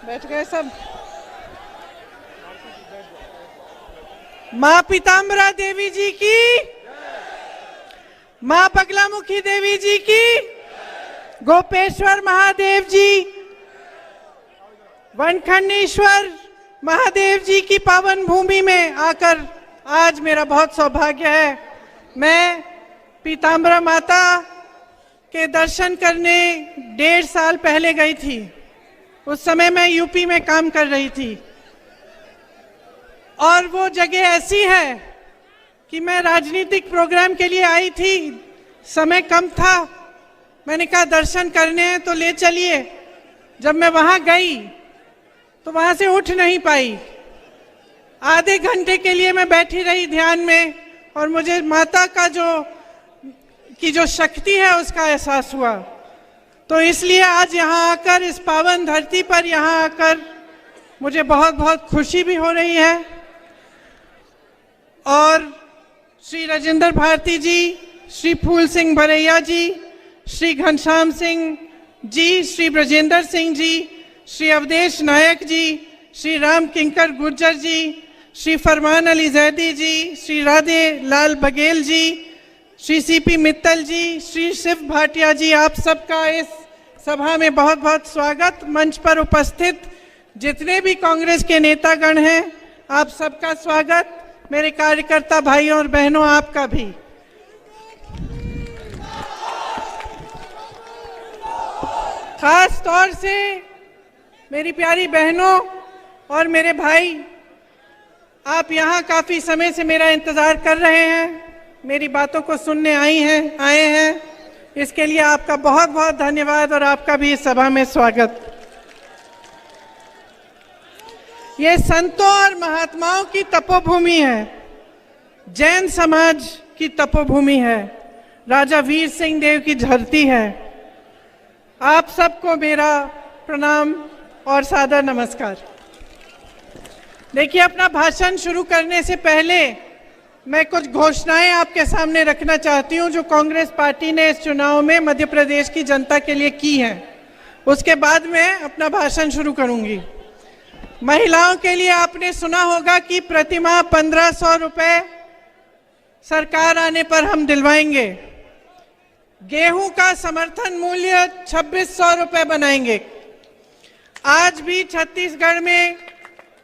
बैठ गए सब। माँ पीताम्बरा देवी जी की, माँ बगलामुखी देवी जी की, गोपेश्वर महादेव जी, वनखंडेश्वर महादेव जी की पावन भूमि में आकर आज मेरा बहुत सौभाग्य है। मैं पीताम्बरा माता के दर्शन करने 1.5 साल पहले गई थी। उस समय मैं यूपी में काम कर रही थी और वो जगह ऐसी है कि मैं राजनीतिक प्रोग्राम के लिए आई थी, समय कम था, मैंने कहा दर्शन करने हैं तो ले चलिए। जब मैं वहां गई तो वहां से उठ नहीं पाई, आधे घंटे के लिए मैं बैठी रही ध्यान में और मुझे माता का जो शक्ति है उसका एहसास हुआ। तो इसलिए आज यहाँ आकर, इस पावन धरती पर यहाँ आकर मुझे बहुत बहुत खुशी भी हो रही है। और श्री राजेंद्र भारती जी, श्री फूल सिंह भरैया जी, श्री घनश्याम सिंह जी, श्री ब्रजेंद्र सिंह जी, श्री अवधेश नायक जी, श्री राम किंकर गुर्जर जी, श्री फरमान अली जैदी जी, श्री राधे लाल बघेल जी, श्री सीपी मित्तल जी, श्री शिव भाटिया जी, आप सबका इस सभा में बहुत बहुत स्वागत। मंच पर उपस्थित जितने भी कांग्रेस के नेतागण हैं, आप सबका स्वागत। मेरे कार्यकर्ता भाइयों और बहनों, आपका भी। खास तौर से मेरी प्यारी बहनों और मेरे भाई, आप यहाँ काफी समय से मेरा इंतजार कर रहे हैं, मेरी बातों को सुनने आए हैं। इसके लिए आपका बहुत बहुत धन्यवाद और आपका भी इस सभा में स्वागत। ये संतों और महात्माओं की तपोभूमि है, जैन समाज की तपोभूमि है, राजा वीर सिंह देव की धरती है। आप सबको मेरा प्रणाम और सादर नमस्कार। देखिए, अपना भाषण शुरू करने से पहले मैं कुछ घोषणाएं आपके सामने रखना चाहती हूं जो कांग्रेस पार्टी ने इस चुनाव में मध्य प्रदेश की जनता के लिए की हैं। उसके बाद मैं अपना भाषण शुरू करूंगी। महिलाओं के लिए आपने सुना होगा कि प्रतिमाह 1500 रुपए सरकार आने पर हम दिलवाएंगे। गेहूं का समर्थन मूल्य 2600 रुपए बनाएंगे। आज भी छत्तीसगढ़ में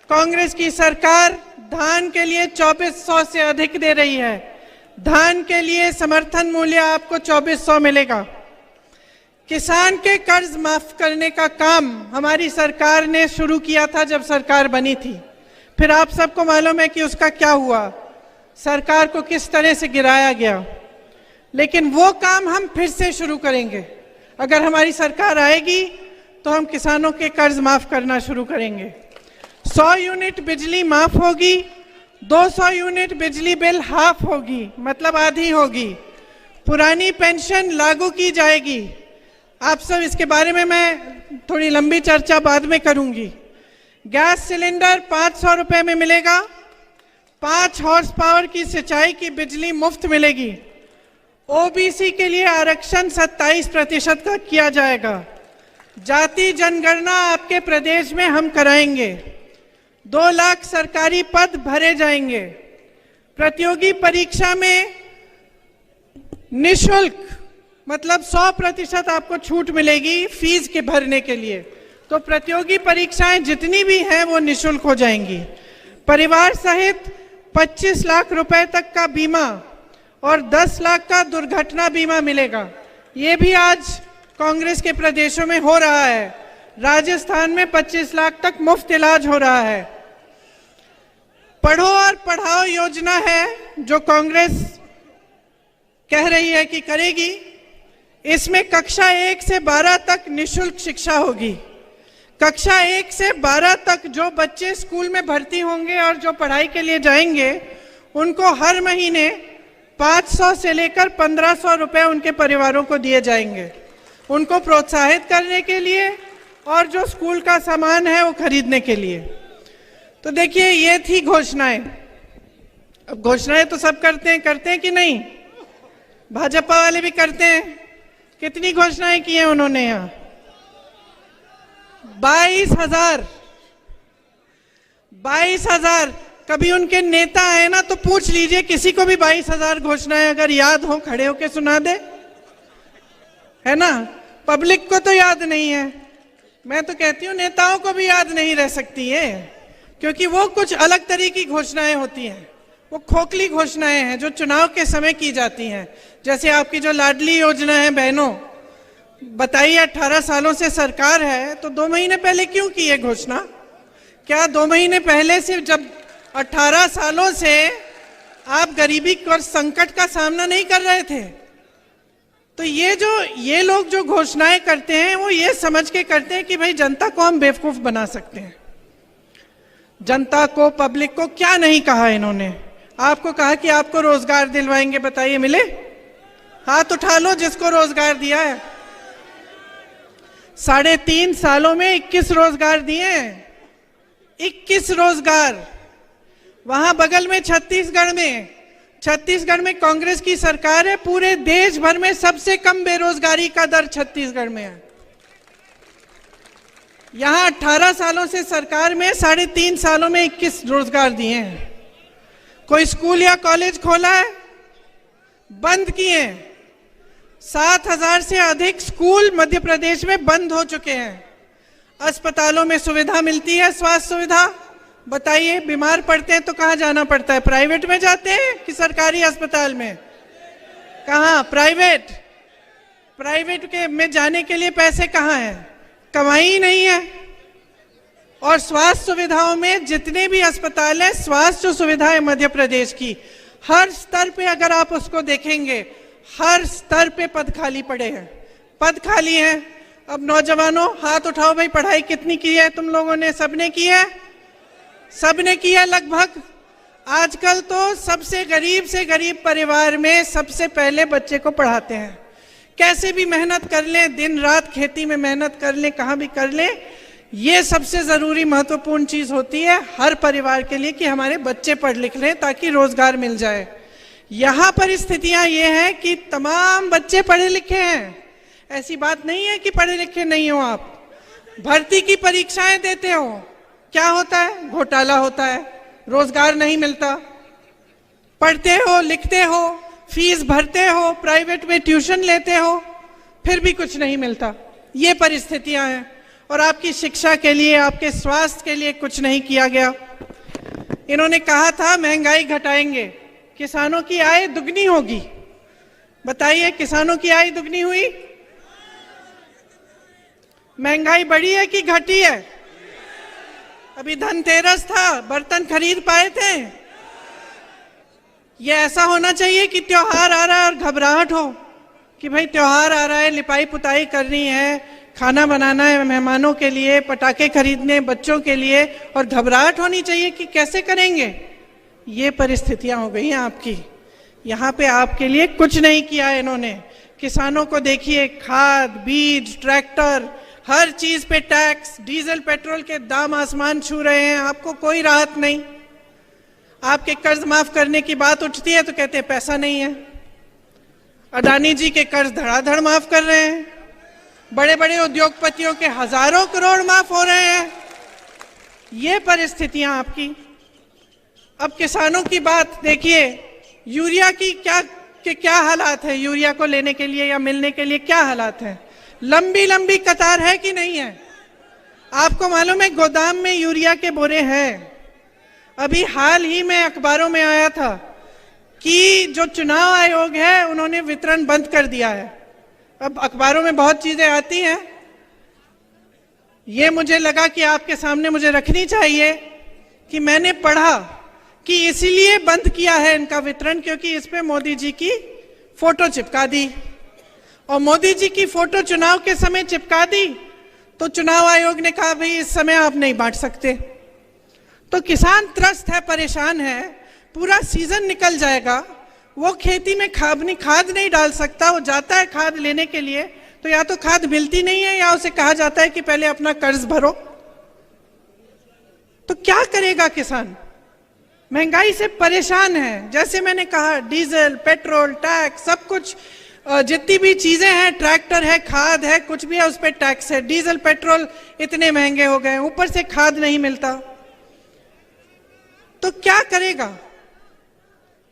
कांग्रेस की सरकार धान के लिए 2400 से अधिक दे रही है। धान के लिए समर्थन मूल्य आपको 2400 मिलेगा। किसान के कर्ज माफ करने का काम हमारी सरकार ने शुरू किया था जब सरकार बनी थी। फिर आप सबको मालूम है कि उसका क्या हुआ, सरकार को किस तरह से गिराया गया। लेकिन वो काम हम फिर से शुरू करेंगे। अगर हमारी सरकार आएगी तो हम किसानों के कर्ज माफ करना शुरू करेंगे। 100 यूनिट बिजली माफ होगी, 200 यूनिट बिजली बिल हाफ होगी, मतलब आधी होगी। पुरानी पेंशन लागू की जाएगी। आप सब इसके बारे में मैं थोड़ी लंबी चर्चा बाद में करूंगी। गैस सिलेंडर 500 रुपए में मिलेगा। 5 हॉर्स पावर की सिंचाई की बिजली मुफ्त मिलेगी। ओबीसी के लिए आरक्षण 27% का किया जाएगा। जाति जनगणना आपके प्रदेश में हम कराएंगे। 2 लाख सरकारी पद भरे जाएंगे। प्रतियोगी परीक्षा में निशुल्क, मतलब 100% आपको छूट मिलेगी फीस के भरने के लिए। तो प्रतियोगी परीक्षाएं जितनी भी हैं वो निशुल्क हो जाएंगी। परिवार सहित 25 लाख रुपए तक का बीमा और 10 लाख का दुर्घटना बीमा मिलेगा। ये भी आज कांग्रेस के प्रदेशों में हो रहा है। राजस्थान में 25 लाख तक मुफ्त इलाज हो रहा है। पढ़ो और पढ़ाओ योजना है जो कांग्रेस कह रही है कि करेगी। इसमें कक्षा 1 से 12 तक निशुल्क शिक्षा होगी। कक्षा 1 से 12 तक जो बच्चे स्कूल में भर्ती होंगे और जो पढ़ाई के लिए जाएंगे, उनको हर महीने 500 से लेकर 1500 रुपए उनके परिवारों को दिए जाएंगे, उनको प्रोत्साहित करने के लिए और जो स्कूल का सामान है वो खरीदने के लिए। तो देखिए, ये थी घोषणाएं। अब घोषणाएं तो सब करते हैं कि नहीं? भाजपा वाले भी करते हैं। कितनी घोषणाएं की हैं उन्होंने यहाँ? 22,000 कभी उनके नेता आए ना तो पूछ लीजिए, किसी को भी 22,000 घोषणाएं अगर याद हो खड़े होके सुना दे, है ना। पब्लिक को तो याद नहीं है, मैं तो कहती हूँ नेताओं को भी याद नहीं रह सकती है, क्योंकि वो कुछ अलग तरह की घोषणाएं होती हैं, वो खोखली घोषणाएं हैं जो चुनाव के समय की जाती हैं। जैसे आपकी जो लाडली योजना है बहनों, बताइए 18 सालों से सरकार है तो 2 महीने पहले क्यों की है घोषणा? क्या 2 महीने पहले से, जब 18 सालों से आप गरीबी और संकट का सामना नहीं कर रहे थे? तो ये लोग जो घोषणाएं करते हैं वो ये समझ के करते हैं कि भाई जनता को हम बेवकूफ बना सकते हैं। जनता को, पब्लिक को क्या नहीं कहा इन्होंने? आपको कहा कि आपको रोजगार दिलवाएंगे, बताइए मिले? हाथ उठा लो जिसको रोजगार दिया है। 3.5 सालों में 21 रोजगार दिए हैं, 21 रोजगार। वहां बगल में छत्तीसगढ़ में कांग्रेस की सरकार है, पूरे देश भर में सबसे कम बेरोजगारी का दर छत्तीसगढ़ में है। यहां 18 सालों से सरकार में 3.5 सालों में 21 रोजगार दिए हैं। कोई स्कूल या कॉलेज खोला है? बंद किए। 7,000 से अधिक स्कूल मध्य प्रदेश में बंद हो चुके हैं। अस्पतालों में सुविधा मिलती है, स्वास्थ्य सुविधा, बताइए बीमार पड़ते हैं तो कहाँ जाना पड़ता है? प्राइवेट में जाते हैं कि सरकारी अस्पताल में? कहाँ? प्राइवेट के में जाने के लिए पैसे कहाँ हैं? कमाई ही नहीं है। और स्वास्थ्य सुविधाओं में जितने भी अस्पताल हैं, स्वास्थ्य सुविधा है मध्य प्रदेश की, हर स्तर पे अगर आप उसको देखेंगे, हर स्तर पे पद खाली पड़े हैं, पद खाली हैं। अब नौजवानों हाथ उठाओ भाई, पढ़ाई कितनी की है तुम लोगों ने? सबने की है? सबने की है लगभग। आजकल तो सबसे गरीब से गरीब परिवार में सबसे पहले बच्चे को पढ़ाते हैं। कैसे भी मेहनत कर लें, दिन रात खेती में मेहनत कर लें, कहाँ भी कर लें, ये सबसे जरूरी महत्वपूर्ण चीज होती है हर परिवार के लिए कि हमारे बच्चे पढ़ लिख लें ताकि रोजगार मिल जाए। यहाँ परिस्थितियां ये हैं कि तमाम बच्चे पढ़े लिखे हैं, ऐसी बात नहीं है कि पढ़े लिखे नहीं हो। आप भर्ती की परीक्षाएं देते हो, क्या होता है? घोटाला होता है, रोजगार नहीं मिलता। पढ़ते हो, लिखते हो, फीस भरते हो, प्राइवेट में ट्यूशन लेते हो, फिर भी कुछ नहीं मिलता। ये परिस्थितियां हैं। और आपकी शिक्षा के लिए, आपके स्वास्थ्य के लिए कुछ नहीं किया गया। इन्होंने कहा था महंगाई घटाएंगे, किसानों की आय दुगनी होगी। बताइए किसानों की आय दुगनी हुई? महंगाई बढ़ी है कि घटी है? अभी धनतेरस था, बर्तन खरीद पाए थे? ये ऐसा होना चाहिए कि त्योहार आ रहा है और घबराहट हो कि भाई त्योहार आ रहा है, लिपाई पुताई करनी है, खाना बनाना है मेहमानों के लिए, पटाखे खरीदने बच्चों के लिए, और घबराहट होनी चाहिए कि कैसे करेंगे। ये परिस्थितियां हो गई हैं आपकी। यहाँ पे आपके लिए कुछ नहीं किया है इन्होंने। किसानों को देखिए, खाद, बीज, ट्रैक्टर, हर चीज पे टैक्स, डीजल पेट्रोल के दाम आसमान छू रहे हैं, आपको कोई राहत नहीं। आपके कर्ज माफ करने की बात उठती है तो कहते हैं पैसा नहीं है। अडानी जी के कर्ज धड़ाधड़ माफ कर रहे हैं, बड़े बड़े उद्योगपतियों के हजारों करोड़ माफ हो रहे हैं। ये परिस्थितियां आपकी। अब किसानों की बात देखिए, यूरिया की क्या हालात है? यूरिया को लेने के लिए या मिलने के लिए क्या हालात है? लंबी लंबी कतार है कि नहीं है? आपको मालूम है गोदाम में यूरिया के बोरे हैं। अभी हाल ही में अखबारों में आया था कि जो चुनाव आयोग है उन्होंने वितरण बंद कर दिया है। अब अखबारों में बहुत चीजें आती हैं, ये मुझे लगा कि आपके सामने मुझे रखनी चाहिए कि मैंने पढ़ा कि इसीलिए बंद किया है इनका वितरण, क्योंकि इस पे मोदी जी की फोटो चिपका दी। और मोदी जी की फोटो चुनाव के समय चिपका दी तो चुनाव आयोग ने कहा भाई इस समय आप नहीं बांट सकते। तो किसान त्रस्त है, परेशान है, पूरा सीजन निकल जाएगा, वो खेती में खाद नहीं डाल सकता। वो जाता है खाद लेने के लिए तो या तो खाद मिलती नहीं है या उसे कहा जाता है कि पहले अपना कर्ज भरो। तो क्या करेगा किसान? महंगाई से परेशान है। जैसे मैंने कहा, डीजल, पेट्रोल, टैक्स, सब कुछ जितनी भी चीजें हैं, ट्रैक्टर है, खाद है, कुछ भी है, उस पर टैक्स है। डीजल पेट्रोल इतने महंगे हो गए, ऊपर से खाद नहीं मिलता, तो क्या करेगा?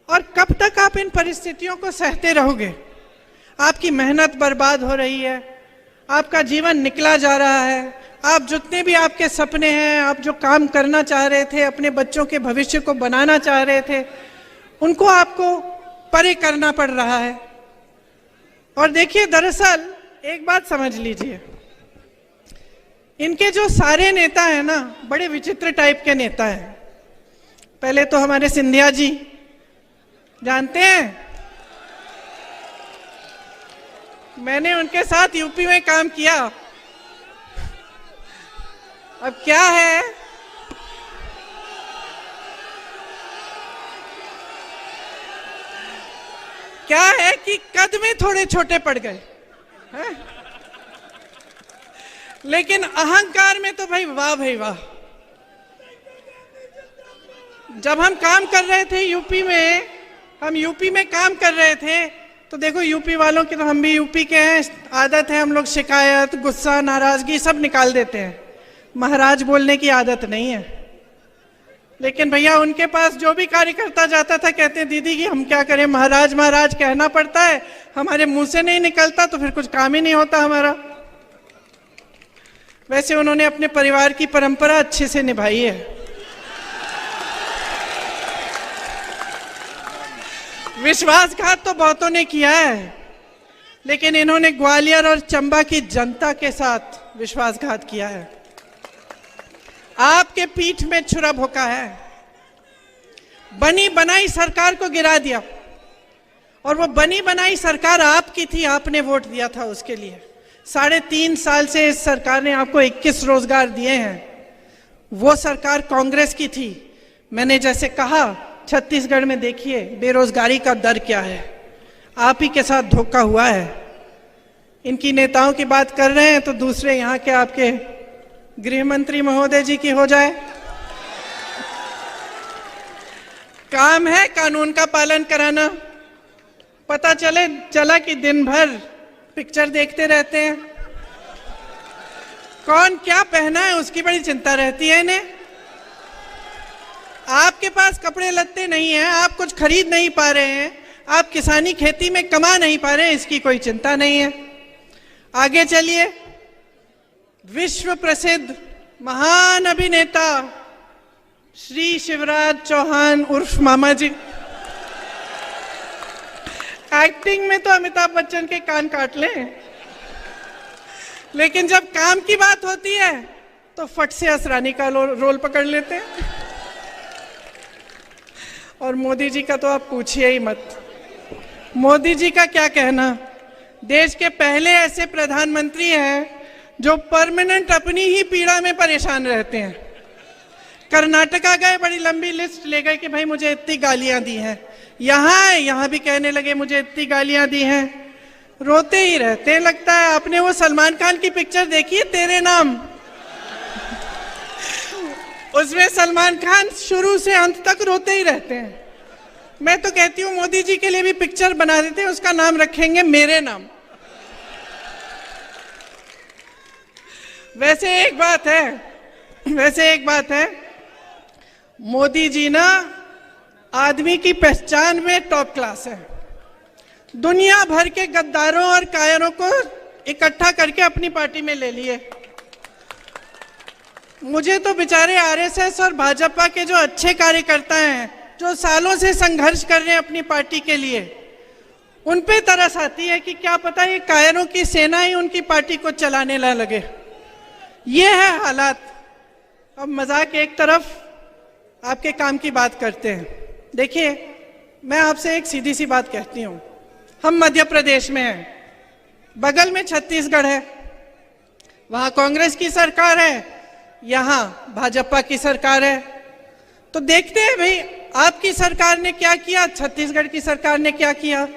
और कब तक आप इन परिस्थितियों को सहते रहोगे? आपकी मेहनत बर्बाद हो रही है, आपका जीवन निकला जा रहा है, आप जितने भी आपके सपने हैं, आप जो काम करना चाह रहे थे, अपने बच्चों के भविष्य को बनाना चाह रहे थे, उनको आपको परे करना पड़ रहा है। और देखिए, दरअसल एक बात समझ लीजिए, इनके जो सारे नेता हैं ना, बड़े विचित्र टाइप के नेता हैं। पहले तो हमारे सिंधिया जी, जानते हैं, मैंने उनके साथ यूपी में काम किया। अब क्या है, कि कद में थोड़े छोटे पड़ गए हैं? लेकिन अहंकार में तो भाई वाह भाई वाह। जब हम काम कर रहे थे यूपी में काम कर रहे थे, तो देखो यूपी वालों की, तो हम भी यूपी के हैं, आदत है हम लोग शिकायत, गुस्सा, नाराजगी सब निकाल देते हैं। महाराज बोलने की आदत नहीं है। लेकिन भैया उनके पास जो भी कार्यकर्ता जाता था, कहते हैं दीदी कि हम क्या करें, महाराज महाराज कहना पड़ता है, हमारे मुंह से नहीं निकलता तो फिर कुछ काम ही नहीं होता हमारा। वैसे उन्होंने अपने परिवार की परंपरा अच्छे से निभाई है। विश्वासघात तो बहुतों ने किया है, लेकिन इन्होंने ग्वालियर और चंबा की जनता के साथ विश्वासघात किया है। आपके पीठ में छुरा भोंका है, बनी बनाई सरकार को गिरा दिया। और वो बनी बनाई सरकार आपकी थी, आपने वोट दिया था उसके लिए। 3.5 साल से इस सरकार ने आपको 21 रोजगार दिए हैं। वो सरकार कांग्रेस की थी। मैंने जैसे कहा, छत्तीसगढ़ में देखिए बेरोजगारी का दर क्या है, आप ही के साथ धोखा हुआ है। इनकी नेताओं की बात कर रहे हैं तो दूसरे यहाँ के आपके गृह मंत्री महोदय जी की हो जाए। काम है कानून का पालन कराना। पता चला कि दिन भर पिक्चर देखते रहते हैं, कौन क्या पहना है उसकी बड़ी चिंता रहती है इन्हें। आपके पास कपड़े लत्ते नहीं हैं, आप कुछ खरीद नहीं पा रहे हैं, आप किसानी खेती में कमा नहीं पा रहे हैं, इसकी कोई चिंता नहीं है। आगे चलिए, विश्व प्रसिद्ध महान अभिनेता श्री शिवराज चौहान उर्फ मामा जी, एक्टिंग में तो अमिताभ बच्चन के कान काट लें, लेकिन जब काम की बात होती है तो फट से असरानी का रोल पकड़ लेते हैं। और मोदी जी का तो आप पूछिए ही मत। मोदी जी का क्या कहना, देश के पहले ऐसे प्रधानमंत्री हैं जो परमानेंट अपनी ही पीड़ा में परेशान रहते हैं। कर्नाटका गए, बड़ी लंबी लिस्ट ले गए कि भाई मुझे इतनी गालियां दी हैं, यहाँ भी कहने लगे मुझे इतनी गालियां दी हैं, रोते ही रहते हैं। लगता है आपने वो सलमान खान की पिक्चर देखी है तेरे नाम, उसमें सलमान खान शुरू से अंत तक रोते ही रहते हैं। मैं तो कहती हूँ मोदी जी के लिए भी पिक्चर बना देते हैं, उसका नाम रखेंगे मेरे नाम। वैसे एक बात है, मोदी जी ना आदमी की पहचान में टॉप क्लास है। दुनिया भर के गद्दारों और कायरों को इकट्ठा करके अपनी पार्टी में ले लिए। मुझे तो बेचारे आरएसएस और भाजपा के जो अच्छे कार्यकर्ता हैं, जो सालों से संघर्ष कर रहे हैं अपनी पार्टी के लिए, उन पे तरस आती है कि क्या पता ये कायरों की सेना ही उनकी पार्टी को चलाने ना लगे। ये है हालात। अब मजाक एक तरफ, आपके काम की बात करते हैं। देखिए, मैं आपसे एक सीधी सी बात कहती हूँ, हम मध्य प्रदेश में हैं, बगल में छत्तीसगढ़ है, वहां कांग्रेस की सरकार है, यहाँ भाजपा की सरकार है। तो देखते हैं भाई आपकी सरकार ने क्या किया, छत्तीसगढ़ की सरकार ने क्या किया,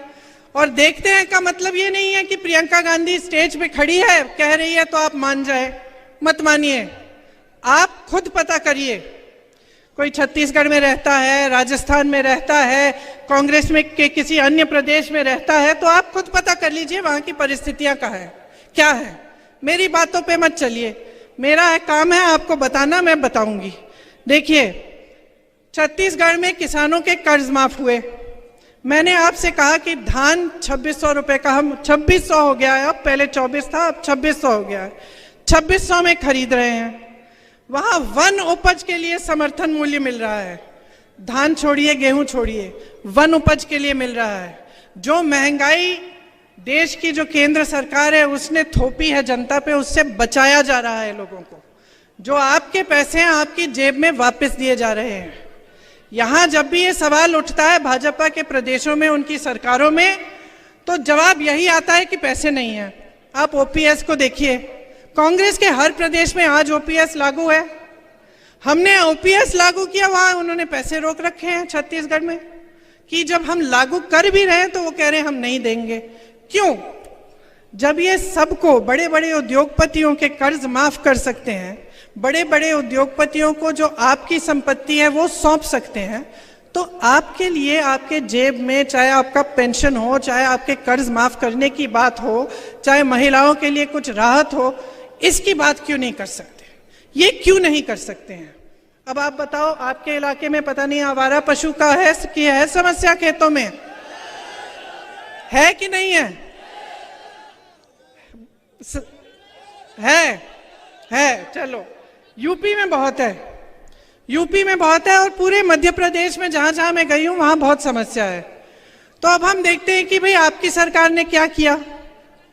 और देखते हैं का मतलब ये नहीं है कि प्रियंका गांधी स्टेज पे खड़ी है कह रही है तो आप मान जाए, मत मानिए। आप खुद पता करिए, कोई छत्तीसगढ़ में रहता है, राजस्थान में रहता है, कांग्रेस में के किसी अन्य प्रदेश में रहता है, तो आप खुद पता कर लीजिए वहां की परिस्थितियां क्या है। मेरी बातों पे मत चलिए, मेरा काम है आपको बताना, मैं बताऊंगी। देखिए, छत्तीसगढ़ में किसानों के कर्ज माफ हुए। मैंने आपसे कहा कि धान 2600 रुपए का, हम 2600 हो गया है, अब पहले 24 था, अब 2600 हो गया है, 2600 में खरीद रहे हैं। वहां वन उपज के लिए समर्थन मूल्य मिल रहा है। धान छोड़िए, गेहूं छोड़िए, वन उपज के लिए मिल रहा है। जो महंगाई देश की जो केंद्र सरकार है उसने थोपी है जनता पे, उससे बचाया जा रहा है लोगों को। जो आपके पैसे हैं आपकी जेब में वापस दिए जा रहे हैं। यहां जब भी ये सवाल उठता है भाजपा के प्रदेशों में, उनकी सरकारों में, तो जवाब यही आता है कि पैसे नहीं है। आप ओपीएस को देखिए, कांग्रेस के हर प्रदेश में आज ओपीएस लागू है। हमने ओपीएस लागू किया, वहां उन्होंने पैसे रोक रखे हैं छत्तीसगढ़ में, कि जब हम लागू कर भी रहे हैं तो वो कह रहे हैं हम नहीं देंगे। क्यों? जब ये सबको, बड़े बड़े उद्योगपतियों के कर्ज माफ कर सकते हैं, बड़े बड़े उद्योगपतियों को जो आपकी संपत्ति है वो सौंप सकते हैं, तो आपके लिए, आपके जेब में, चाहे आपका पेंशन हो, चाहे आपके कर्ज माफ करने की बात हो, चाहे महिलाओं के लिए कुछ राहत हो, इसकी बात क्यों नहीं कर सकते? ये क्यों नहीं कर सकते हैं? अब आप बताओ, आपके इलाके में पता नहीं आवारा पशु का है कि है समस्या खेतों में, है कि नहीं है? है। चलो, यूपी में बहुत है, यूपी में बहुत है, और पूरे मध्य प्रदेश में जहां जहां मैं गई हूं वहां बहुत समस्या है। तो अब हम देखते हैं कि भाई आपकी सरकार ने क्या किया?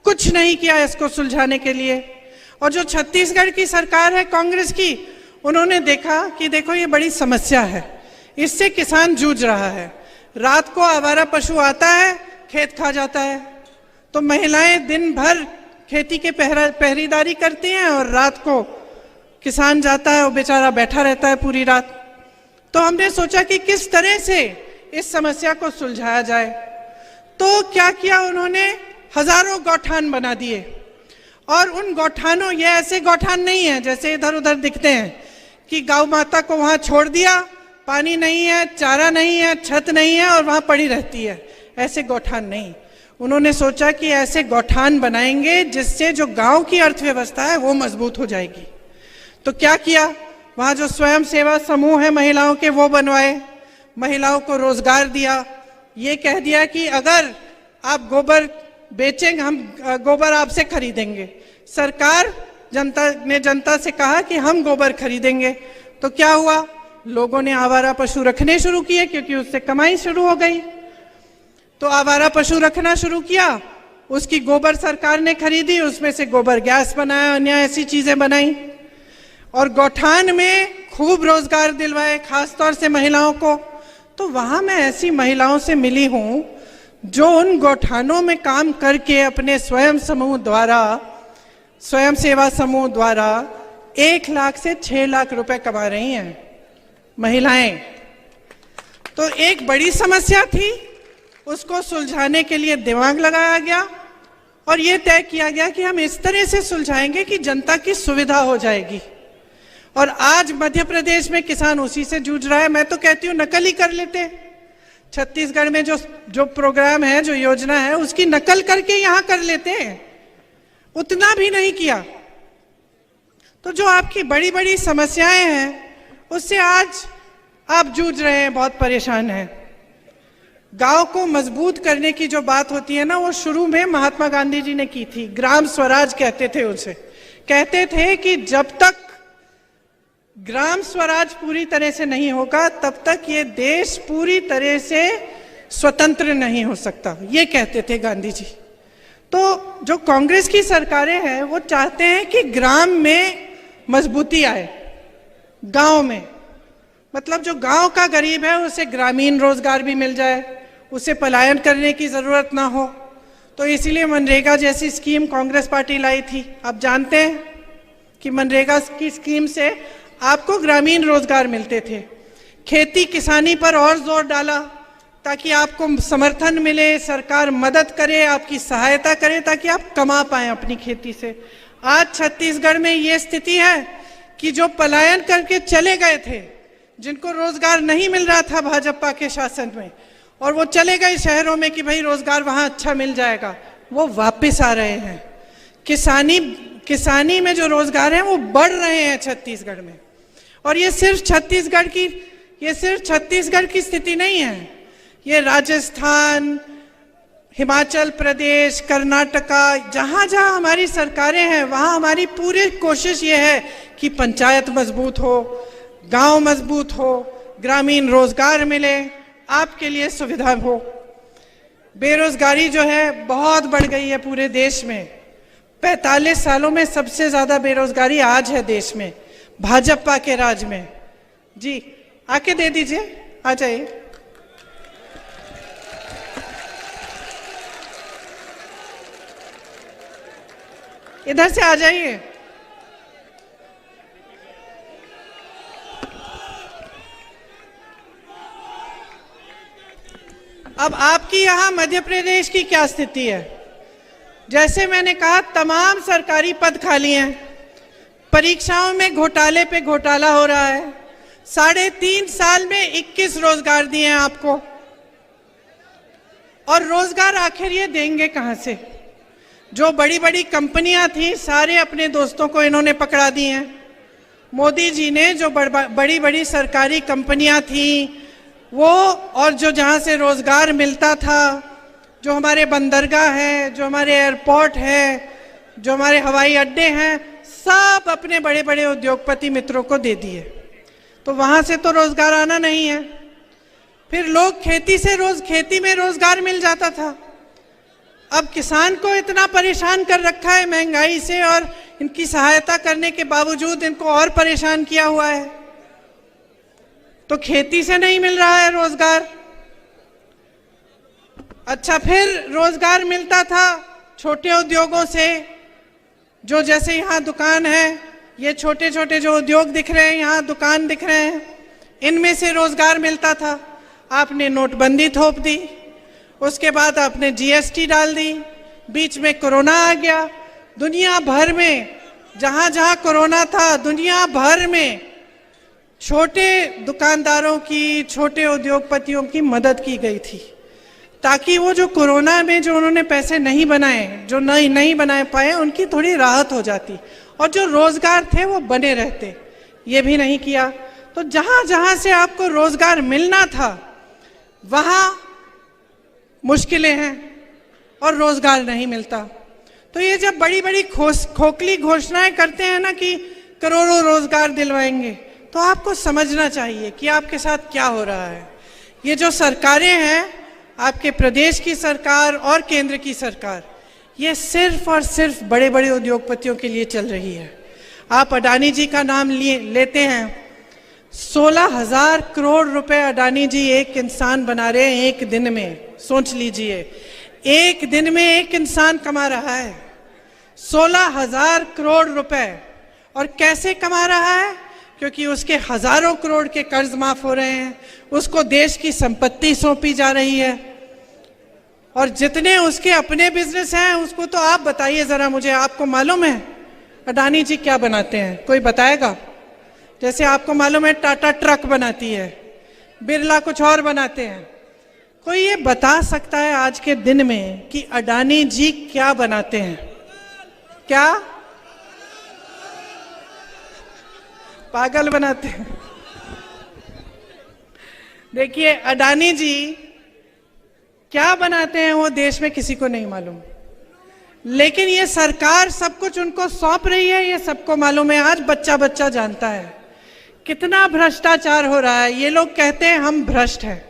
कुछ नहीं किया इसको सुलझाने के लिए। और जो छत्तीसगढ़ की सरकार है कांग्रेस की, उन्होंने देखा कि देखो ये बड़ी समस्या है, इससे किसान जूझ रहा है। रात को आवारा पशु आता है, खेत खा जाता है, तो महिलाएं दिन भर खेती के पहरेदारी करती हैं और रात को किसान जाता है, वो बेचारा बैठा रहता है पूरी रात। तो हमने सोचा कि किस तरह से इस समस्या को सुलझाया जाए। तो क्या किया उन्होंने? हजारों गौठान बना दिए। और उन गौठानों, ये ऐसे गौठान नहीं है जैसे इधर उधर दिखते हैं कि गौ माता को वहां छोड़ दिया, पानी नहीं है, चारा नहीं है, छत नहीं है और वहां पड़ी रहती है। ऐसे गौठान नहीं। उन्होंने सोचा कि ऐसे गौठान बनाएंगे जिससे जो गांव की अर्थव्यवस्था है वो मजबूत हो जाएगी। तो क्या किया? वहां जो स्वयं सेवा समूह है महिलाओं के, वो बनवाए, महिलाओं को रोजगार दिया। ये कह दिया कि अगर आप गोबर बेचेंगे, हम गोबर आपसे खरीदेंगे। सरकार जनता से कहा कि हम गोबर खरीदेंगे। तो क्या हुआ? लोगों ने आवारा पशु रखने शुरू किए, क्योंकि उससे कमाई शुरू हो गई। तो आवारा पशु रखना शुरू किया, उसकी गोबर सरकार ने खरीदी, उसमें से गोबर गैस बनाया, अन्य ऐसी चीजें बनाई, और गौठान में खूब रोजगार दिलवाए, खासतौर से महिलाओं को। तो वहां मैं ऐसी महिलाओं से मिली हूं जो उन गौठानों में काम करके अपने स्वयं सेवा समूह द्वारा 1 लाख से 6 लाख रुपए कमा रही हैं महिलाएं। तो एक बड़ी समस्या थी, उसको सुलझाने के लिए दिमाग लगाया गया और ये तय किया गया कि हम इस तरह से सुलझाएंगे कि जनता की सुविधा हो जाएगी। और आज मध्य प्रदेश में किसान उसी से जूझ रहा है। मैं तो कहती हूँ नकल ही कर लेते। छत्तीसगढ़ में जो प्रोग्राम है, जो योजना है, उसकी नकल करके यहाँ कर लेते हैं, उतना भी नहीं किया। तो जो आपकी बड़ी बड़ी समस्याएं हैं उससे आज आप जूझ रहे हैं, बहुत परेशान हैं। गांव को मजबूत करने की जो बात होती है ना, वो शुरू में महात्मा गांधी जी ने की थी। ग्राम स्वराज कहते थे उसे। कहते थे कि जब तक ग्राम स्वराज पूरी तरह से नहीं होगा तब तक ये देश पूरी तरह से स्वतंत्र नहीं हो सकता, ये कहते थे गांधी जी। तो जो कांग्रेस की सरकारें हैं वो चाहते हैं कि ग्राम में मजबूती आए, गांव में, मतलब जो गांव का गरीब है उसे ग्रामीण रोजगार भी मिल जाए, उसे पलायन करने की जरूरत ना हो। तो इसीलिए मनरेगा जैसी स्कीम कांग्रेस पार्टी लाई थी। आप जानते हैं कि मनरेगा की स्कीम से आपको ग्रामीण रोजगार मिलते थे। खेती किसानी पर और जोर डाला ताकि आपको समर्थन मिले, सरकार मदद करे, आपकी सहायता करे ताकि आप कमा पाएं अपनी खेती से। आज छत्तीसगढ़ में ये स्थिति है कि जो पलायन करके चले गए थे, जिनको रोजगार नहीं मिल रहा था भाजपा के शासन में, और वो चले गए शहरों में कि भाई रोजगार वहां अच्छा मिल जाएगा, वो वापस आ रहे हैं। किसानी में जो रोजगार है वो बढ़ रहे हैं छत्तीसगढ़ में। और ये सिर्फ छत्तीसगढ़ की स्थिति नहीं है, ये राजस्थान, हिमाचल प्रदेश, कर्नाटका, जहां जहां हमारी सरकारें हैं वहां हमारी पूरी कोशिश ये है कि पंचायत मजबूत हो, गांव मजबूत हो, ग्रामीण रोजगार मिले, आपके लिए सुविधा हो। बेरोजगारी जो है बहुत बढ़ गई है पूरे देश में। 45 सालों में सबसे ज्यादा बेरोजगारी आज है देश में, भाजपा के राज में। जी आके दे दीजिए, आ जाइए। इधर से आ जाइए। अब आपकी यहां मध्य प्रदेश की क्या स्थिति है? जैसे मैंने कहा, तमाम सरकारी पद खाली हैं, परीक्षाओं में घोटाले पे घोटाला हो रहा है। 3.5 साल में 21 रोजगार दिए हैं आपको, और रोजगार आखिर ये देंगे कहां से? जो बड़ी बड़ी कंपनियां थी, सारे अपने दोस्तों को इन्होंने पकड़ा दी हैं। मोदी जी ने जो बड़ी बड़ी सरकारी कंपनियां थी वो, और जो जहां से रोजगार मिलता था, जो हमारे बंदरगाह है, जो हमारे एयरपोर्ट है, जो हमारे हवाई अड्डे हैं, सब अपने बड़े बड़े उद्योगपति मित्रों को दे दिए। तो वहां से तो रोजगार आना नहीं है। फिर लोग खेती में रोजगार मिल जाता था। अब किसान को इतना परेशान कर रखा है महंगाई से, और इनकी सहायता करने के बावजूद इनको और परेशान किया हुआ है। तो खेती से नहीं मिल रहा है रोजगार। अच्छा, फिर रोजगार मिलता था छोटे उद्योगों से, जो जैसे यहाँ दुकान है, ये छोटे छोटे जो उद्योग दिख रहे हैं, यहाँ दुकान दिख रहे हैं, इनमें से रोजगार मिलता था। आपने नोटबंदी थोप दी, उसके बाद आपने जीएसटी डाल दी, बीच में कोरोना आ गया। दुनिया भर में जहां जहां कोरोना था, दुनिया भर में छोटे दुकानदारों की, छोटे उद्योगपतियों की मदद की गई थी, ताकि वो जो कोरोना में जो उन्होंने पैसे नहीं बनाए, जो नहीं बना पाए, उनकी थोड़ी राहत हो जाती, और जो रोजगार थे वो बने रहते। ये भी नहीं किया। तो जहां जहां से आपको रोजगार मिलना था वहां मुश्किलें हैं और रोजगार नहीं मिलता। तो ये जब बड़ी बड़ी खोखली घोषणाएं करते हैं ना कि करोड़ों रोजगार दिलवाएंगे, तो आपको समझना चाहिए कि आपके साथ क्या हो रहा है। ये जो सरकारें हैं, आपके प्रदेश की सरकार और केंद्र की सरकार, ये सिर्फ और सिर्फ बड़े बड़े उद्योगपतियों के लिए चल रही है। आप अडानी जी का नाम लेते हैं, 16,000 करोड़ रुपए अडानी जी एक इंसान बना रहे हैं एक दिन में। सोच लीजिए, एक दिन में एक इंसान कमा रहा है 16,000 करोड़ रुपए। और कैसे कमा रहा है? क्योंकि उसके हजारों करोड़ के कर्ज माफ हो रहे हैं, उसको देश की संपत्ति सौंपी जा रही है, और जितने उसके अपने बिजनेस हैं उसको तो आप बताइए जरा मुझे, आपको मालूम है अडानी जी क्या बनाते हैं? कोई बताएगा? जैसे आपको मालूम है टाटा ट्रक बनाती है, बिरला कुछ और बनाते हैं। कोई ये बता सकता है आज के दिन में कि अडानी जी क्या बनाते हैं? क्या? पागल बनाते हैं। देखिए, अडानी जी क्या बनाते हैं वो देश में किसी को नहीं मालूम, लेकिन ये सरकार सब कुछ उनको सौंप रही है, ये सबको मालूम है। आज बच्चा बच्चा जानता है कितना भ्रष्टाचार हो रहा है। ये लोग कहते हैं हम भ्रष्ट हैं,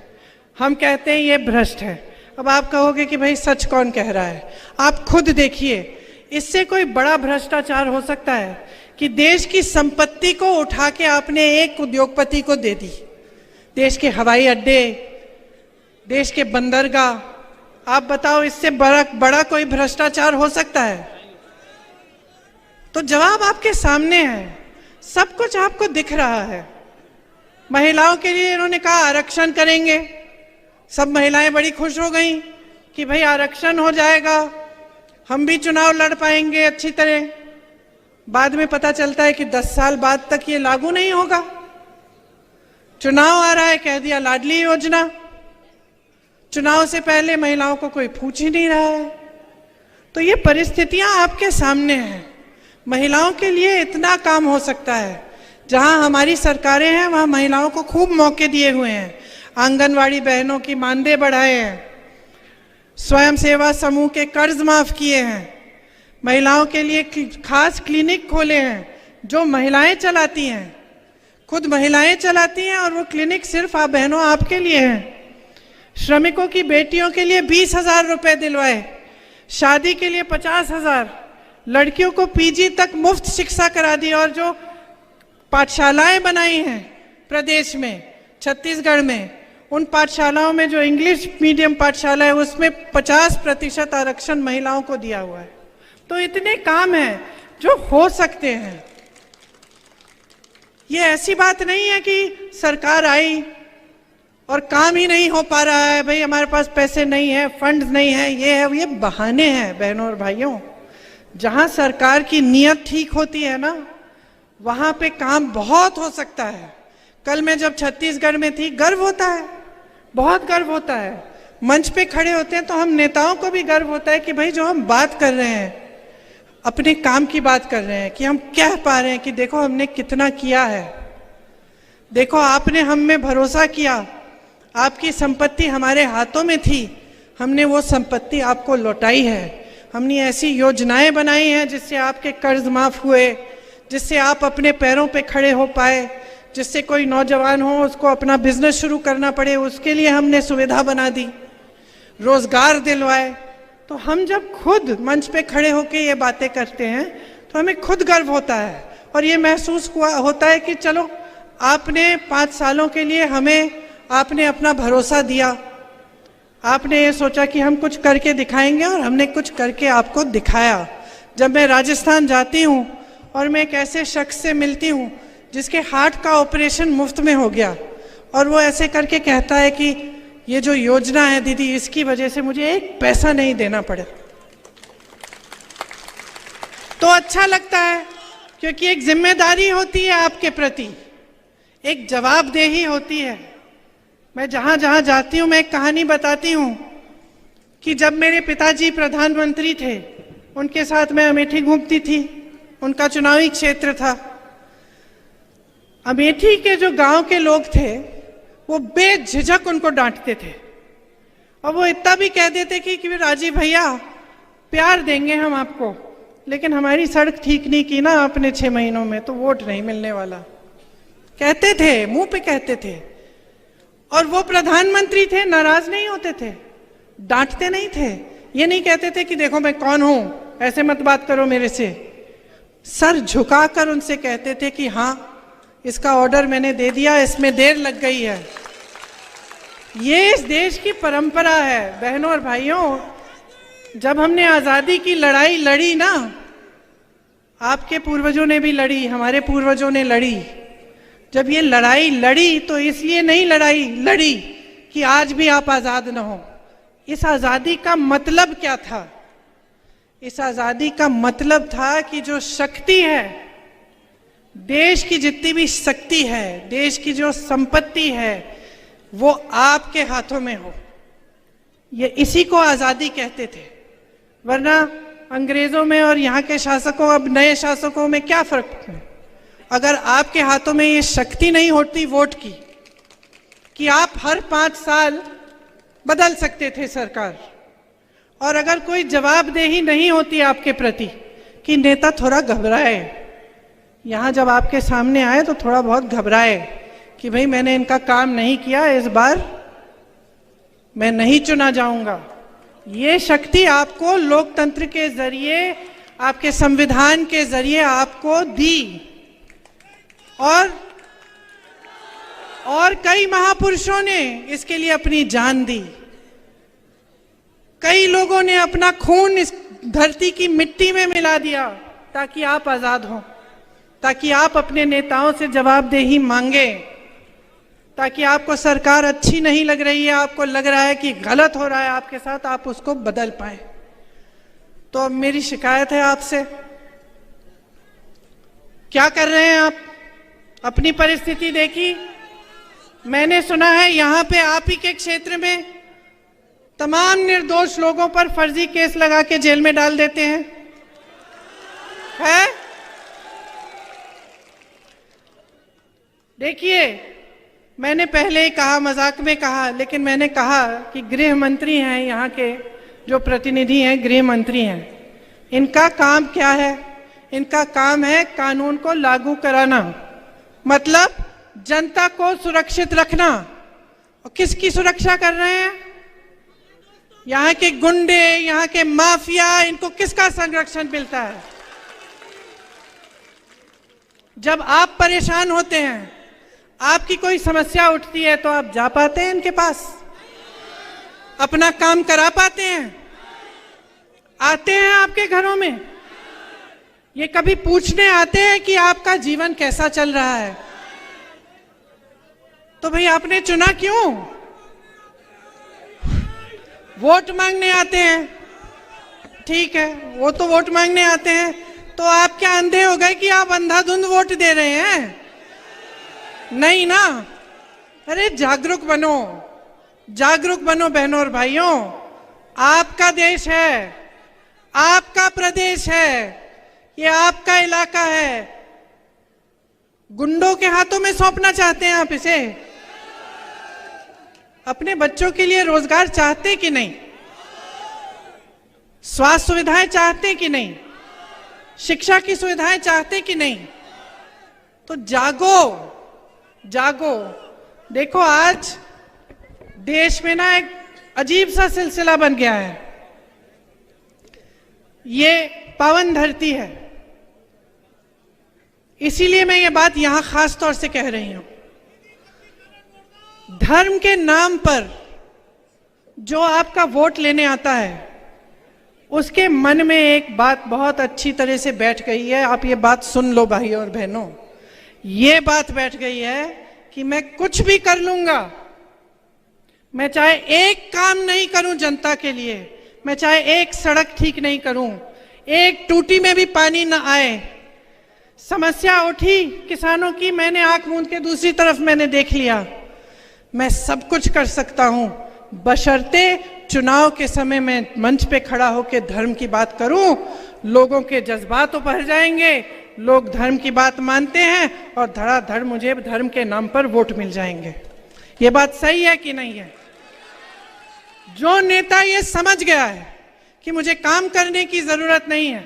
हम कहते हैं ये भ्रष्ट है। अब आप कहोगे कि भाई सच कौन कह रहा है? आप खुद देखिए, इससे कोई बड़ा भ्रष्टाचार हो सकता है कि देश की संपत्ति को उठा के आपने एक उद्योगपति को दे दी? देश के हवाई अड्डे, देश के बंदरगाह, आप बताओ इससे बड़ा कोई भ्रष्टाचार हो सकता है? तो जवाब आपके सामने है, सब कुछ आपको दिख रहा है। महिलाओं के लिए इन्होंने कहा आरक्षण करेंगे, सब महिलाएं बड़ी खुश हो गई कि भाई आरक्षण हो जाएगा, हम भी चुनाव लड़ पाएंगे अच्छी तरह। बाद में पता चलता है कि 10 साल बाद तक ये लागू नहीं होगा। चुनाव आ रहा है, कह दिया लाडली योजना। चुनाव से पहले महिलाओं को कोई पूछ ही नहीं रहा है। तो ये परिस्थितियां आपके सामने हैं। महिलाओं के लिए इतना काम हो सकता है। जहां हमारी सरकारें हैं वहां महिलाओं को खूब मौके दिए हुए हैं। आंगनवाड़ी बहनों की मानदेय बढ़ाए हैं, स्वयं सेवा समूह के कर्ज माफ किए हैं, महिलाओं के लिए खास क्लिनिक खोले हैं जो महिलाएं चलाती हैं, खुद महिलाएं चलाती हैं, और वो क्लिनिक सिर्फ आप बहनों आपके लिए हैं। श्रमिकों की बेटियों के लिए 20,000 रुपए दिलवाए, शादी के लिए 50,000, लड़कियों को पीजी तक मुफ्त शिक्षा करा दी, और जो पाठशालाएं बनाई हैं प्रदेश में, छत्तीसगढ़ में, उन पाठशालाओं में जो इंग्लिश मीडियम पाठशाला है उसमें 50% आरक्षण महिलाओं को दिया हुआ है। तो इतने काम हैं जो हो सकते हैं। ये ऐसी बात नहीं है कि सरकार आई और काम ही नहीं हो पा रहा है, भाई हमारे पास पैसे नहीं है, फंड्स नहीं है, ये बहाने हैं बहनों और भाइयों। जहां सरकार की नीयत ठीक होती है ना, वहां पे काम बहुत हो सकता है। कल मैं जब छत्तीसगढ़ में थी, गर्व होता है, बहुत गर्व होता है। मंच पे खड़े होते हैं तो हम नेताओं को भी गर्व होता है कि भाई जो हम बात कर रहे हैं, अपने काम की बात कर रहे हैं, कि हम कह पा रहे हैं कि देखो हमने कितना किया है, देखो आपने हम में भरोसा किया, आपकी संपत्ति हमारे हाथों में थी, हमने वो संपत्ति आपको लौटाई है। हमने ऐसी योजनाएं बनाई हैं जिससे आपके कर्ज माफ हुए, जिससे आप अपने पैरों पे खड़े हो पाए, जिससे कोई नौजवान हो उसको अपना बिजनेस शुरू करना पड़े उसके लिए हमने सुविधा बना दी, रोजगार दिलवाए। तो हम जब खुद मंच पे खड़े होकर ये बातें करते हैं तो हमें खुद गर्व होता है, और ये महसूस होता है कि चलो आपने 5 सालों के लिए हमें आपने अपना भरोसा दिया, आपने ये सोचा कि हम कुछ करके दिखाएंगे, और हमने कुछ करके आपको दिखाया। जब मैं राजस्थान जाती हूँ और मैं एक ऐसे शख्स से मिलती हूँ जिसके हार्ट का ऑपरेशन मुफ्त में हो गया, और वो ऐसे करके कहता है कि ये जो योजना है दीदी, इसकी वजह से मुझे 1 पैसा नहीं देना पड़े, तो अच्छा लगता है, क्योंकि एक जिम्मेदारी होती है आपके प्रति, एक जवाबदेही होती है। मैं जहां जहां जाती हूं मैं एक कहानी बताती हूं कि जब मेरे पिताजी प्रधानमंत्री थे, उनके साथ मैं अमेठी घूमती थी, उनका चुनावी क्षेत्र था। अमेठी के जो गांव के लोग थे वो बेझिझक उनको डांटते थे, और वो इतना भी कह देते कि राजीव भैया प्यार देंगे हम आपको, लेकिन हमारी सड़क ठीक नहीं की ना आपने 6 महीनों में, तो वोट नहीं मिलने वाला। कहते थे, मुंह पे कहते थे, और वो प्रधानमंत्री थे, नाराज नहीं होते थे, डांटते नहीं थे। ये नहीं कहते थे कि देखो मैं कौन हूं, ऐसे मत बात करो मेरे से। सर झुकाकर उनसे कहते थे कि हाँ इसका ऑर्डर मैंने दे दिया, इसमें देर लग गई है। ये इस देश की परंपरा है बहनों और भाइयों। जब हमने आजादी की लड़ाई लड़ी ना, आपके पूर्वजों ने भी लड़ी, हमारे पूर्वजों ने लड़ी। जब ये लड़ाई लड़ी तो इसलिए नहीं लड़ी कि आज भी आप आजाद न हो। इस आजादी का मतलब क्या था? इस आजादी का मतलब था कि जो शक्ति है, देश की जितनी भी शक्ति है, देश की जो संपत्ति है, वो आपके हाथों में हो। ये इसी को आजादी कहते थे। वरना अंग्रेजों में और यहाँ के शासकों, अब नए शासकों में क्या फर्क है? अगर आपके हाथों में ये शक्ति नहीं होती वोट की, कि आप हर 5 साल बदल सकते थे सरकार, और अगर कोई जवाबदेही नहीं होती आपके प्रति कि नेता थोड़ा घबराए, यहाँ जब आपके सामने आए तो थोड़ा बहुत घबराए कि भाई मैंने इनका काम नहीं किया, इस बार मैं नहीं चुना जाऊंगा। ये शक्ति आपको लोकतंत्र के जरिए, आपके संविधान के जरिए आपको दी, और कई महापुरुषों ने इसके लिए अपनी जान दी। कई लोगों ने अपना खून इस धरती की मिट्टी में मिला दिया ताकि आप आजाद हों, ताकि आप अपने नेताओं से जवाबदेही मांगे, ताकि आपको सरकार अच्छी नहीं लग रही है, आपको लग रहा है कि गलत हो रहा है आपके साथ, आप उसको बदल पाए। तो अब मेरी शिकायत है आपसे, क्या कर रहे हैं आप? अपनी परिस्थिति देखी, मैंने सुना है यहाँ पे आप ही के क्षेत्र में तमाम निर्दोष लोगों पर फर्जी केस लगा के जेल में डाल देते हैं, है? देखिए, मैंने पहले ही कहा, मजाक में कहा, लेकिन मैंने कहा कि गृह मंत्री हैं, यहाँ के जो प्रतिनिधि हैं गृह मंत्री हैं, इनका काम क्या है? इनका काम है कानून को लागू कराना, मतलब जनता को सुरक्षित रखना। और किसकी सुरक्षा कर रहे हैं? यहाँ के गुंडे, यहाँ के माफिया, इनको किसका संरक्षण मिलता है? जब आप परेशान होते हैं, आपकी कोई समस्या उठती है, तो आप जा पाते हैं इनके पास? अपना काम करा पाते हैं? आते हैं आपके घरों में? ये कभी पूछने आते हैं कि आपका जीवन कैसा चल रहा है? तो भाई आपने चुना क्यों? वोट मांगने आते हैं, ठीक है, वो तो वोट मांगने आते हैं, तो आप क्या अंधे हो गए कि आप अंधाधुंध वोट दे रहे हैं? नहीं ना। अरे जागरूक बनो, जागरूक बनो बहनों और भाइयों। आपका देश है, आपका प्रदेश है, ये आपका इलाका है। गुंडों के हाथों में सौंपना चाहते हैं आप इसे? अपने बच्चों के लिए रोजगार चाहते कि नहीं? स्वास्थ्य सुविधाएं चाहते कि नहीं? शिक्षा की सुविधाएं चाहते कि नहीं? तो जागो, जागो। देखो, आज देश में ना एक अजीब सा सिलसिला बन गया है। ये पावन धरती है, इसीलिए मैं ये बात यहां खास तौर से कह रही हूं। धर्म के नाम पर जो आपका वोट लेने आता है, उसके मन में एक बात बहुत अच्छी तरह से बैठ गई है। आप ये बात सुन लो भाइयों और बहनों, ये बात बैठ गई है कि मैं कुछ भी कर लूंगा, मैं चाहे एक काम नहीं करूं जनता के लिए, मैं चाहे एक सड़क ठीक नहीं करूं, एक टूटी में भी पानी न आए, समस्या उठी किसानों की, मैंने आंख मूंद के दूसरी तरफ मैंने देख लिया, मैं सब कुछ कर सकता हूं, बशर्ते चुनाव के समय में मंच पे खड़ा होकर धर्म की बात करूं। लोगों के जज्बात उभर जाएंगे, लोग धर्म की बात मानते हैं और धड़ाधड़ मुझे धर्म के नाम पर वोट मिल जाएंगे। ये बात सही है कि नहीं है? जो नेता ये समझ गया है कि मुझे काम करने की जरूरत नहीं है,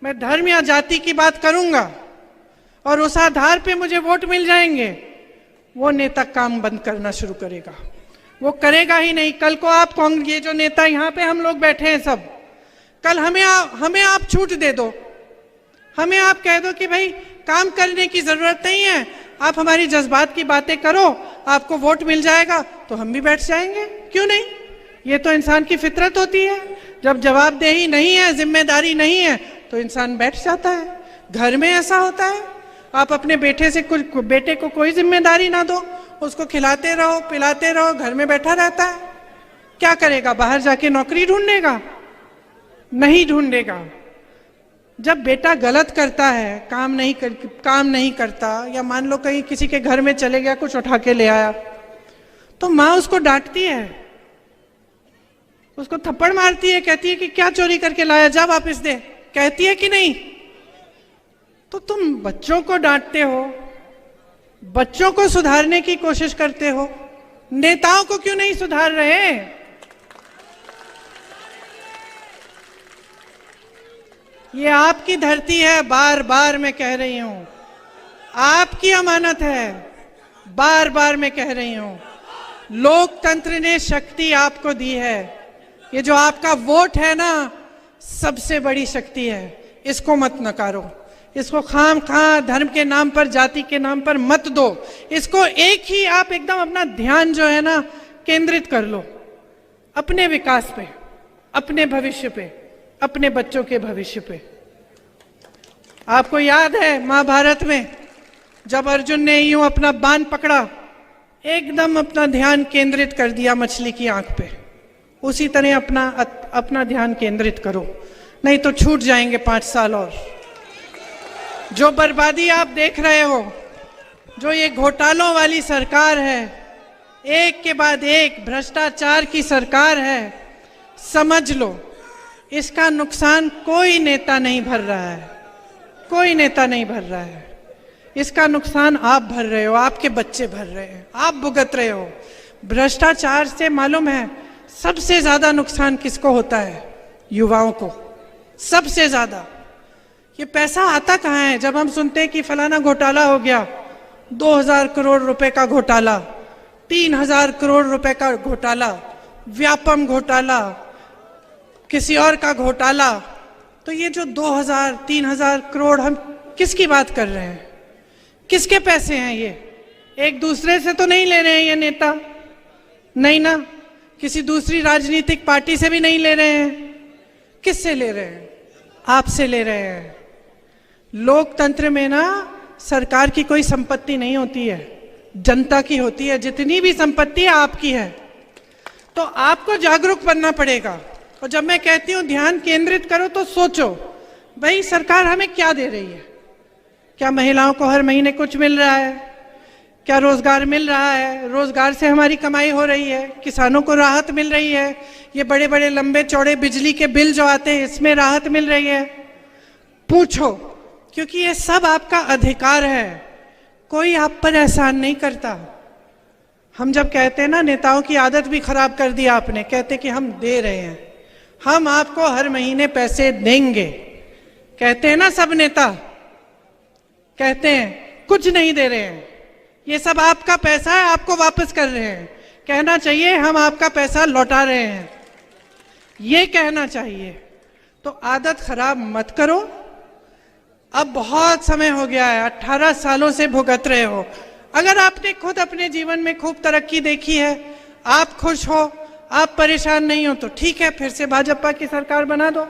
मैं धर्म या जाति की बात करूंगा और उस आधार पे मुझे वोट मिल जाएंगे, वो नेता काम बंद करना शुरू करेगा। वो करेगा ही नहीं। कल को आप ये जो नेता यहाँ पे हम लोग बैठे हैं सब, कल हमें आप छूट दे दो, हमें आप कह दो कि भाई काम करने की जरूरत नहीं है, आप हमारी जज्बात की बातें करो, आपको वोट मिल जाएगा, तो हम भी बैठ जाएंगे। क्यों नहीं? ये तो इंसान की फितरत होती है। जब जवाबदेही नहीं है, जिम्मेदारी नहीं है, तो इंसान बैठ जाता है। घर में ऐसा होता है, आप अपने बेटे को कोई जिम्मेदारी ना दो, उसको खिलाते रहो, पिलाते रहो, घर में बैठा रहता है। क्या करेगा? बाहर जाके नौकरी ढूंढेगा? नहीं ढूंढेगा। जब बेटा गलत करता है, काम नहीं करता, या मान लो कहीं किसी के घर में चले गया, कुछ उठा के ले आया, तो माँ उसको डांटती है, उसको थप्पड़ मारती है, कहती है कि क्या चोरी करके लाया, जा वापस दे, कहती है कि नहीं? तो तुम बच्चों को डांटते हो, बच्चों को सुधारने की कोशिश करते हो, नेताओं को क्यों नहीं सुधार रहे? ये आपकी धरती है, बार बार मैं कह रही हूं, आपकी अमानत है, बार बार मैं कह रही हूं। लोकतंत्र ने शक्ति आपको दी है, ये जो आपका वोट है ना, सबसे बड़ी शक्ति है, इसको मत नकारो, इसको खाम-खा धर्म के नाम पर, जाति के नाम पर मत दो। इसको एक ही आप एकदम अपना ध्यान जो है ना केंद्रित कर लो अपने विकास पे, अपने भविष्य पे, अपने बच्चों के भविष्य पे। आपको याद है महाभारत में जब अर्जुन ने यूं अपना बाण पकड़ा, एकदम अपना ध्यान केंद्रित कर दिया मछली की आंख पे, उसी तरह अपना ध्यान केंद्रित करो, नहीं तो छूट जाएंगे 5 साल और। जो बर्बादी आप देख रहे हो, जो ये घोटालों वाली सरकार है, एक के बाद एक भ्रष्टाचार की सरकार है। समझ लो, इसका नुकसान कोई नेता नहीं भर रहा है, कोई नेता नहीं भर रहा है। इसका नुकसान आप भर रहे हो, आपके बच्चे भर रहे हैं, आप भुगत रहे हो। भ्रष्टाचार से मालूम है सबसे ज्यादा नुकसान किसको होता है? युवाओं को, सबसे ज्यादा। ये पैसा आता कहाँ है? जब हम सुनते हैं कि फलाना घोटाला हो गया, 2000 करोड़ रुपए का घोटाला, 3000 करोड़ रुपए का घोटाला, व्यापम घोटाला, किसी और का घोटाला, तो ये जो 2000-3000 करोड़ हम किसकी बात कर रहे हैं? किसके पैसे हैं ये? एक दूसरे से तो नहीं ले रहे हैं ये नेता, नहीं ना, किसी दूसरी राजनीतिक पार्टी से भी नहीं ले रहे हैं। किससे ले रहे हैं? आपसे ले रहे हैं। लोकतंत्र में ना सरकार की कोई संपत्ति नहीं होती है, जनता की होती है। जितनी भी संपत्ति है आपकी है। तो आपको जागरूक बनना पड़ेगा। और जब मैं कहती हूं ध्यान केंद्रित करो, तो सोचो भाई सरकार हमें क्या दे रही है? क्या महिलाओं को हर महीने कुछ मिल रहा है? क्या रोजगार मिल रहा है? रोजगार से हमारी कमाई हो रही है? किसानों को राहत मिल रही है? ये बड़े बड़े लंबे चौड़े बिजली के बिल जो आते हैं, इसमें राहत मिल रही है? पूछो, क्योंकि ये सब आपका अधिकार है। कोई आप पर एहसान नहीं करता। हम जब कहते हैं ना, नेताओं की आदत भी खराब कर दी आपने, कहते कि हम दे रहे हैं, हम आपको हर महीने पैसे देंगे। कहते हैं ना सब नेता, कहते हैं कुछ नहीं दे रहे हैं, ये सब आपका पैसा है, आपको वापस कर रहे हैं। कहना चाहिए हम आपका पैसा लौटा रहे हैं, ये कहना चाहिए। तो आदत खराब मत करो। अब बहुत समय हो गया है, 18 सालों से भुगत रहे हो। अगर आपने खुद अपने जीवन में खूब तरक्की देखी है, आप खुश हो, आप परेशान नहीं हो, तो ठीक है, फिर से भाजपा की सरकार बना दो।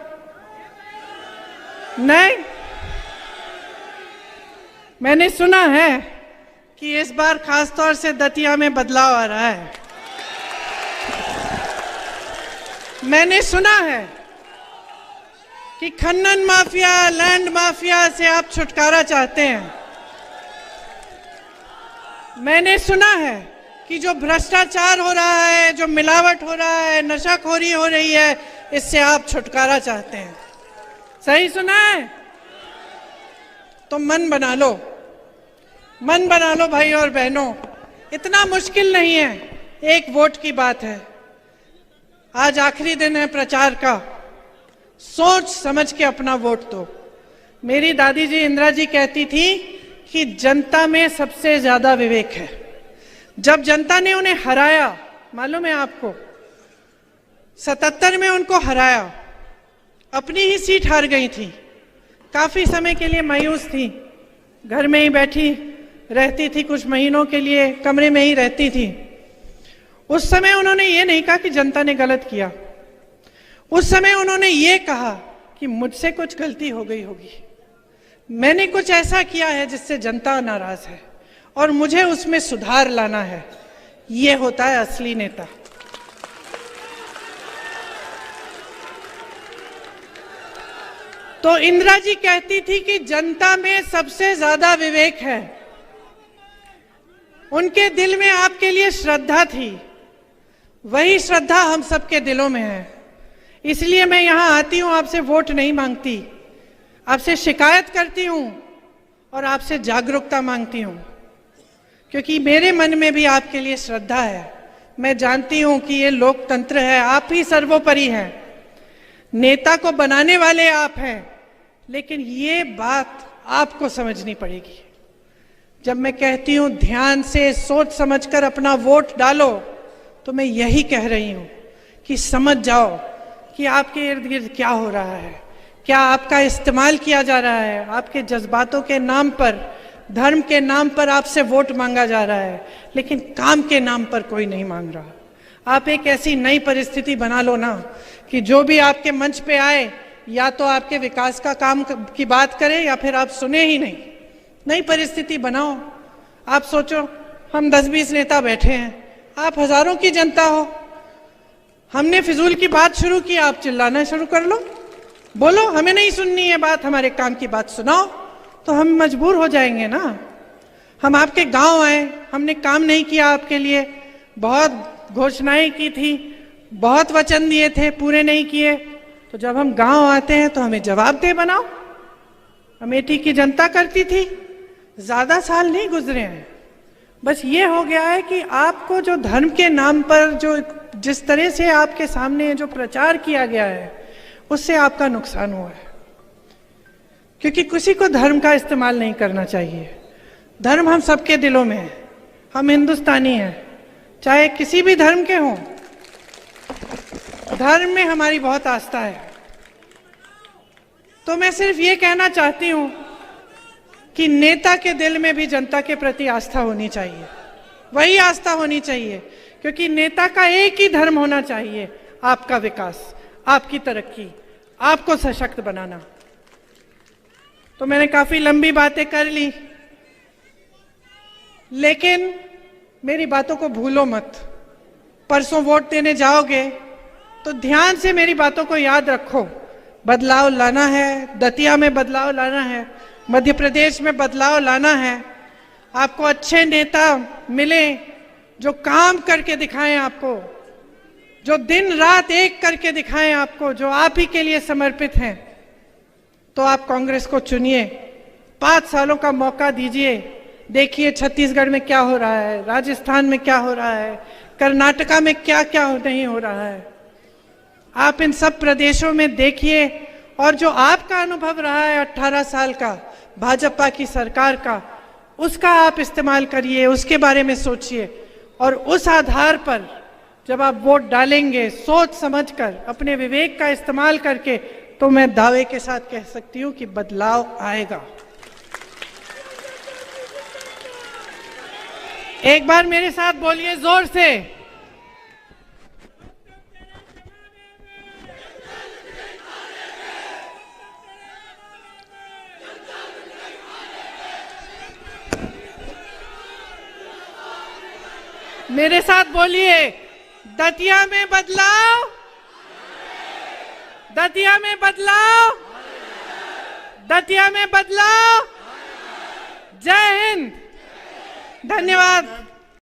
नहीं, मैंने सुना है कि इस बार खासतौर से दतिया में बदलाव आ रहा है। मैंने सुना है कि खनन माफिया, लैंड माफिया से आप छुटकारा चाहते हैं। मैंने सुना है कि जो भ्रष्टाचार हो रहा है, जो मिलावट हो रहा है, नशाखोरी हो रही है, इससे आप छुटकारा चाहते हैं। सही सुना है? तो मन बना लो, मन बना लो भाई और बहनों। इतना मुश्किल नहीं है, एक वोट की बात है। आज आखिरी दिन है प्रचार का, सोच समझ के अपना वोट दो। मेरी दादी जी इंदिरा जी कहती थी कि जनता में सबसे ज्यादा विवेक है। जब जनता ने उन्हें हराया, मालूम है आपको, 77 में उनको हराया, अपनी ही सीट हार गई थी, काफी समय के लिए मायूस थी, घर में ही बैठी रहती थी, कुछ महीनों के लिए कमरे में ही रहती थी। उस समय उन्होंने ये नहीं कहा कि जनता ने गलत किया, उस समय उन्होंने ये कहा कि मुझसे कुछ गलती हो गई होगी, मैंने कुछ ऐसा किया है जिससे जनता नाराज है और मुझे उसमें सुधार लाना है। ये होता है असली नेता। तो इंदिरा जी कहती थी कि जनता में सबसे ज्यादा विवेक है। उनके दिल में आपके लिए श्रद्धा थी, वही श्रद्धा हम सबके दिलों में है। इसलिए मैं यहां आती हूं, आपसे वोट नहीं मांगती, आपसे शिकायत करती हूं और आपसे जागरूकता मांगती हूं, क्योंकि मेरे मन में भी आपके लिए श्रद्धा है। मैं जानती हूं कि ये लोकतंत्र है, आप ही सर्वोपरि हैं, नेता को बनाने वाले आप हैं, लेकिन ये बात आपको समझनी पड़ेगी। जब मैं कहती हूं ध्यान से सोच समझकर अपना वोट डालो, तो मैं यही कह रही हूं कि समझ जाओ कि आपके इर्द गिर्द क्या हो रहा है, क्या आपका इस्तेमाल किया जा रहा है, आपके जज्बातों के नाम पर, धर्म के नाम पर आपसे वोट मांगा जा रहा है, लेकिन काम के नाम पर कोई नहीं मांग रहा। आप एक ऐसी नई परिस्थिति बना लो ना कि जो भी आपके मंच पे आए, या तो आपके विकास का काम की बात करे या फिर आप सुने ही नहीं। नई परिस्थिति बनाओ। आप सोचो, हम 10-20 नेता बैठे हैं, आप हजारों की जनता हो, हमने फिजूल की बात शुरू की, आप चिल्लाना शुरू कर लो, बोलो हमें नहीं सुननी है बात, हमारे काम की बात सुनाओ, तो हम मजबूर हो जाएंगे ना। हम आपके गांव आए, हमने काम नहीं किया आपके लिए, बहुत घोषणाएं की थी, बहुत वचन दिए थे, पूरे नहीं किए। तो जब हम गांव आते हैं तो हमें जवाबदेह बनाओ। अमेठी की जनता करती थी, ज्यादा साल नहीं गुजरे हैं। बस ये हो गया है कि आपको जो धर्म के नाम पर जो जिस तरह से आपके सामने जो प्रचार किया गया है, उससे आपका नुकसान हुआ है। क्योंकि किसी को धर्म का इस्तेमाल नहीं करना चाहिए। धर्म हम सबके दिलों में है, हम हिंदुस्तानी हैं, चाहे किसी भी धर्म के हों। धर्म में हमारी बहुत आस्था है। तो मैं सिर्फ ये कहना चाहती हूं कि नेता के दिल में भी जनता के प्रति आस्था होनी चाहिए, वही आस्था होनी चाहिए। क्योंकि नेता का एक ही धर्म होना चाहिए, आपका विकास, आपकी तरक्की, आपको सशक्त बनाना। तो मैंने काफी लंबी बातें कर ली, लेकिन मेरी बातों को भूलो मत। परसों वोट देने जाओगे तो ध्यान से मेरी बातों को याद रखो। बदलाव लाना है, दतिया में बदलाव लाना है, मध्य प्रदेश में बदलाव लाना है। आपको अच्छे नेता मिले जो काम करके दिखाएं आपको, जो दिन रात एक करके दिखाएं आपको, जो आप ही के लिए समर्पित हैं। तो आप कांग्रेस को चुनिए, 5 सालों का मौका दीजिए। देखिए छत्तीसगढ़ में क्या हो रहा है, राजस्थान में क्या हो रहा है, कर्नाटका में क्या क्या नहीं हो रहा है। आप इन सब प्रदेशों में देखिए, और जो आपका अनुभव रहा है 18 साल का भाजपा की सरकार का, उसका आप इस्तेमाल करिए, उसके बारे में सोचिए। और उस आधार पर जब आप वोट डालेंगे, सोच समझकर, अपने विवेक का इस्तेमाल करके, तो मैं दावे के साथ कह सकती हूं कि बदलाव आएगा। एक बार मेरे साथ बोलिए जोर से, मेरे साथ बोलिए, दतिया में बदलाव, दतिया में बदलाव, दतिया में बदलाव। जय हिंद, धन्यवाद।